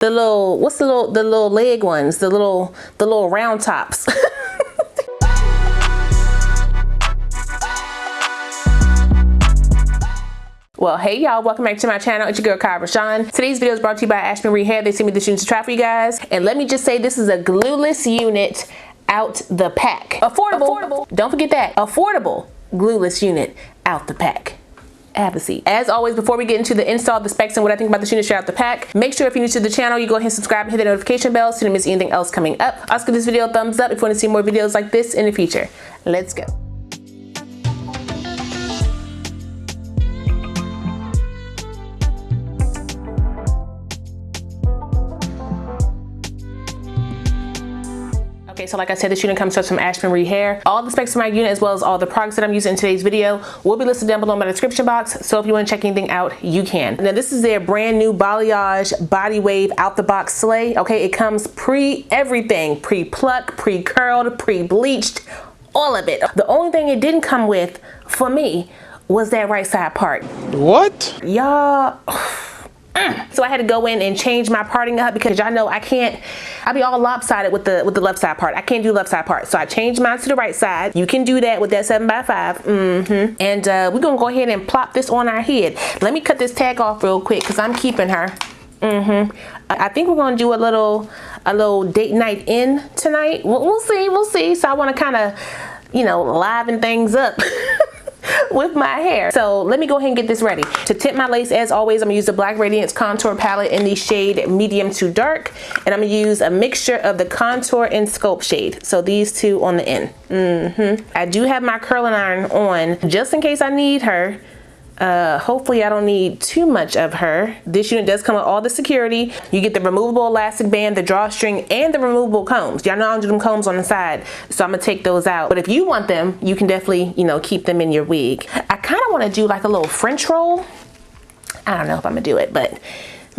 what's the little leg ones, the little round tops. Well, hey y'all, welcome back to my channel. It's your girl, Kie RaShon. Today's video is brought to you by Ashimary Hair. They sent me the unit to try for you guys. And let me just say, this is a glueless unit out the pack. Affordable. Don't forget that. Affordable glueless unit out the pack. Have a seat. As always, before we get into the install, the specs, and what I think about the unit straight out the pack, make sure if you're new to the channel, you go ahead and subscribe and hit the notification bell so you don't miss anything else coming up. Also give this video a thumbs up if you want to see more videos like this in the future. Let's go. Okay, so like I said, this unit comes to us from Ashimary Hair. All the specs of my unit, as well as all the products that I'm using in today's video, will be listed down below in my description box. So if you want to check anything out, you can. Now this is their brand new balayage body wave out the box slay. Okay, it comes everything, pre-plucked, pre-curled, pre-bleached, all of it. The only thing it didn't come with for me was that right side part. What? Y'all. So I had to go in and change my parting up because y'all know I'll be all lopsided with the left side part. I can't do left side part. So I changed mine to the right side. You can do that with that 7x5. And we're gonna go ahead and plop this on our head. Let me cut this tag off real quick because I'm keeping her. I think we're gonna do a little date night in tonight. We'll see. So I wanna kind of, you know, liven things up. With my hair. So let me go ahead and get this ready. To tint my lace, as always, I'm gonna use the Black Radiance contour palette in the shade medium to dark, and I'm gonna use a mixture of the contour and sculpt shade. So these two on the end. I do have my curling iron on just in case I need her. Hopefully I don't need too much of her. This unit does come with all the security. You get the removable elastic band, the drawstring, and the removable combs. Y'all know I don't do them combs on the side, so I'm gonna take those out. But if you want them, you can definitely, you know, keep them in your wig. I kind of want to do like a little French roll. I don't know if I'm gonna do it, but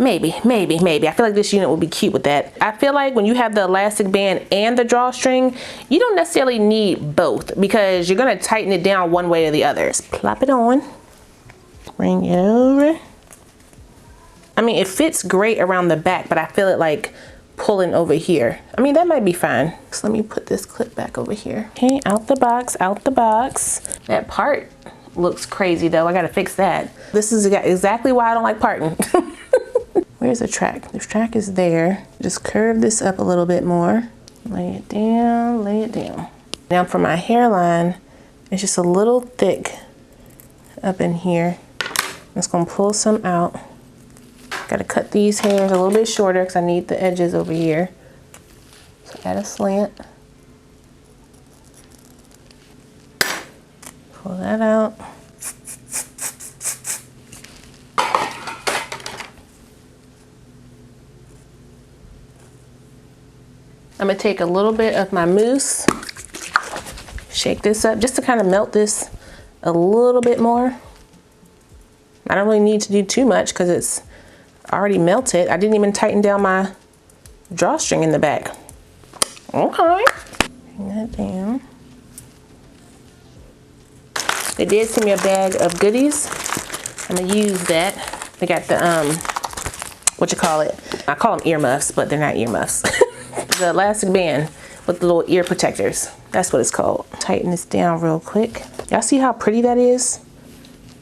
maybe. I feel like this unit would be cute with that. I feel like when you have the elastic band and the drawstring, you don't necessarily need both because you're gonna tighten it down one way or the other. Just plop it on. Bring it over. I mean, it fits great around the back, but I feel it like pulling over here. I mean, that might be fine. So let me put this clip back over here. Okay, out the box. That part looks crazy though. I gotta fix that. This is exactly why I don't like parting. Where's the track? The track is there. Just curve this up a little bit more. Lay it down. Now for my hairline, it's just a little thick up in here. I'm just gonna pull some out. Gotta cut these hairs a little bit shorter because I need the edges over here. So add a slant. Pull that out. I'm gonna take a little bit of my mousse, shake this up just to kind of melt this a little bit more. I don't really need to do too much because it's already melted. I didn't even tighten down my drawstring in the back. Okay. Bring that down. They did send me a bag of goodies. I'm gonna use that. They got the, I call them earmuffs, but they're not earmuffs. The elastic band with the little ear protectors. That's what it's called. Tighten this down real quick. Y'all see how pretty that is?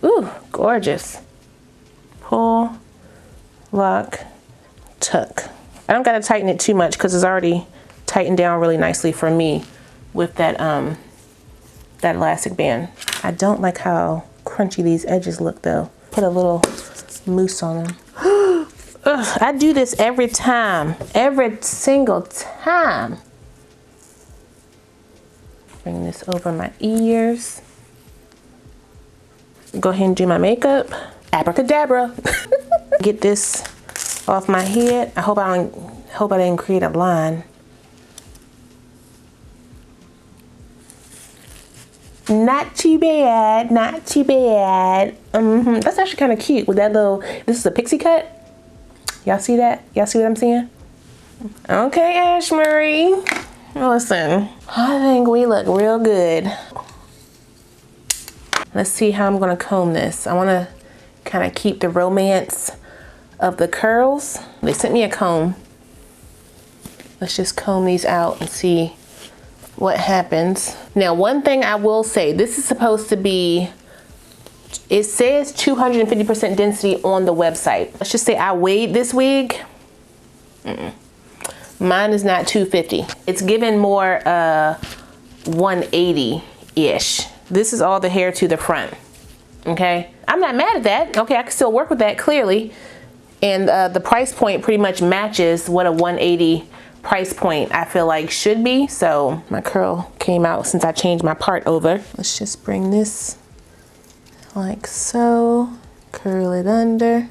Ooh, gorgeous. Pull, lock, tuck. I don't gotta tighten it too much because it's already tightened down really nicely for me with that that elastic band. I don't like how crunchy these edges look though. Put a little mousse on them. Ugh, I do this every time, every single time. Bring this over my ears. Go ahead and do my makeup. Abracadabra. Get this off my head. I hope I didn't create a line. Not too bad, not too bad. That's actually kind of cute with that little, this is a pixie cut. Y'all see that? Y'all see what I'm saying? Okay, Ashimary. Listen, I think we look real good. Let's see how I'm gonna comb this. I wanna kind of keep the romance of the curls. They sent me a comb. Let's just comb these out and see what happens. Now, one thing I will say, this is supposed to be, it says 250% density on the website. Let's just say I weighed this wig. Mine is not 250. It's given more 180-ish. This is all the hair to the front, okay? I'm not mad at that. Okay, I can still work with that, clearly. And the price point pretty much matches what a 180 price point I feel like should be. So my curl came out since I changed my part over. Let's just bring this like so, curl it under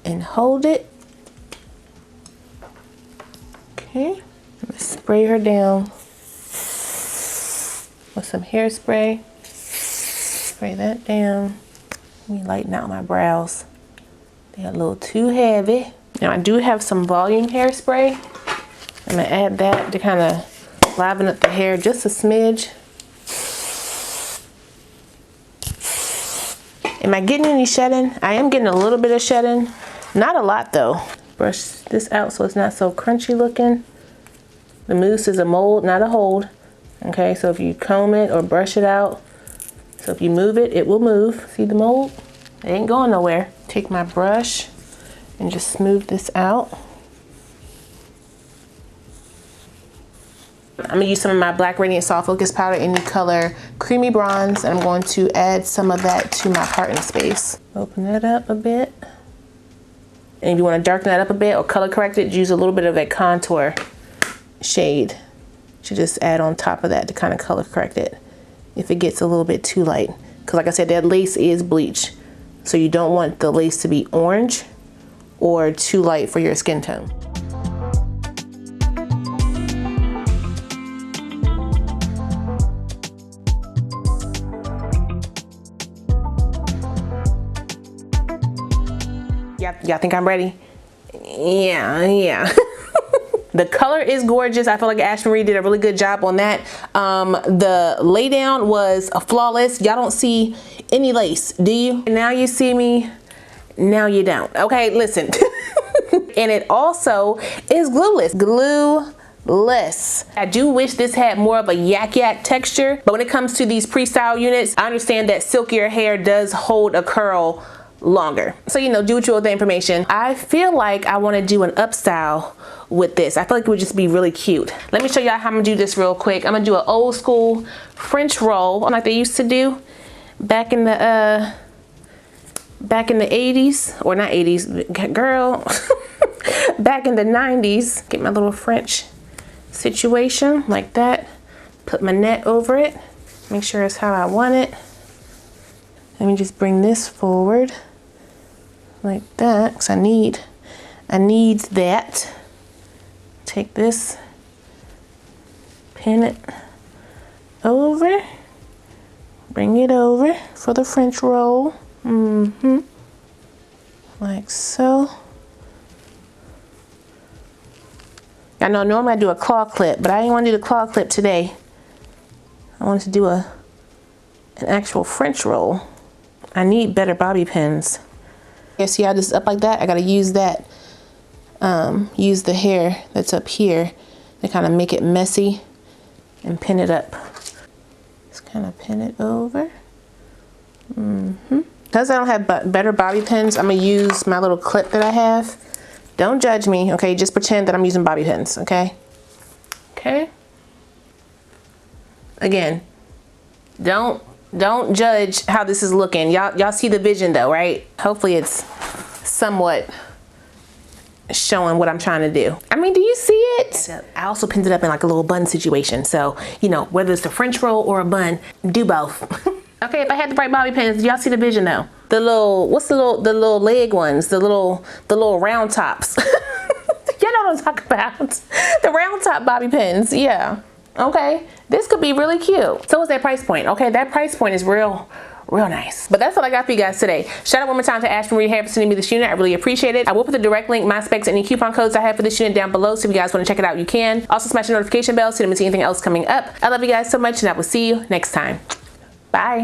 and hold it. Okay, let's spray her down with some hairspray. Spray that down. Let me lighten out my brows. They're a little too heavy. Now I do have some volume hairspray. I'm gonna add that to kind of liven up the hair just a smidge. Am I getting any shedding? I am getting a little bit of shedding. Not a lot though. Brush this out so it's not so crunchy looking. The mousse is a mold, not a hold. Okay, so if you comb it or brush it out, so if you move it, it will move. See the mold? It ain't going nowhere. Take my brush and just smooth this out. I'm gonna use some of my Black Radiant Soft Focus Powder in the color Creamy Bronze, and I'm going to add some of that to my parting space. Open that up a bit. And if you wanna darken that up a bit or color correct it, use a little bit of a contour shade to just add on top of that to kind of color correct it if it gets a little bit too light. Because like I said, that lace is bleached. So you don't want the lace to be orange or too light for your skin tone. Y'all think I'm ready? Yeah. The color is gorgeous. I feel like Ashimary did a really good job on that. The lay down was flawless. Y'all don't see any lace, do you? Now you see me, now you don't. Okay, listen. And it also is glueless. Glueless. I do wish this had more of a yak texture, but when it comes to these pre-style units, I understand that silkier hair does hold a curl longer. So, you know, do what you will with the information. I feel like I want to do an up style with this. I feel like it would just be really cute. Let me show y'all how I'm gonna do this real quick. I'm gonna do an old school French roll like they used to do back in the 80s, or not 80s, girl. Back in the 90s. Get my little French situation like that. Put my net over it. Make sure it's how I want it. Let me just bring this forward like that, because I need that. Take this, pin it over, bring it over for the French roll. Like so. I know normally I do a claw clip, but I didn't want to do the claw clip today. I wanted to do an actual French roll. I need better bobby pins. Yeah, see how this is up like that? I gotta use that, use the hair that's up here to kind of make it messy and pin it up. Just kind of pin it over. Because I don't have better bobby pins, I'm gonna use my little clip that I have. Don't judge me, okay? Just pretend that I'm using bobby pins, okay? Okay? Again, don't judge how this is looking. Y'all see the vision though, right? Hopefully it's somewhat showing what I'm trying to do. I mean, do you see it? I also pinned it up in like a little bun situation. So, you know, whether it's a French roll or a bun, do both. Okay, if I had the right bobby pins, y'all see the vision though? The little, what's the little leg ones? The little round tops. Y'all know what I'm talking about. The round top bobby pins, yeah. Okay, this could be really cute. So what's that price point? Okay, that price point is real nice. But that's all I got for you guys today. Shout out one more time to Ashimary Hair for sending me this unit. I really appreciate it. I will put the direct link, my specs, and any coupon codes I have for this unit down below. So if you guys want to check it out, you can. Also smash the notification bell so you don't miss anything else coming up. I love you guys so much, and I will see you next time. Bye.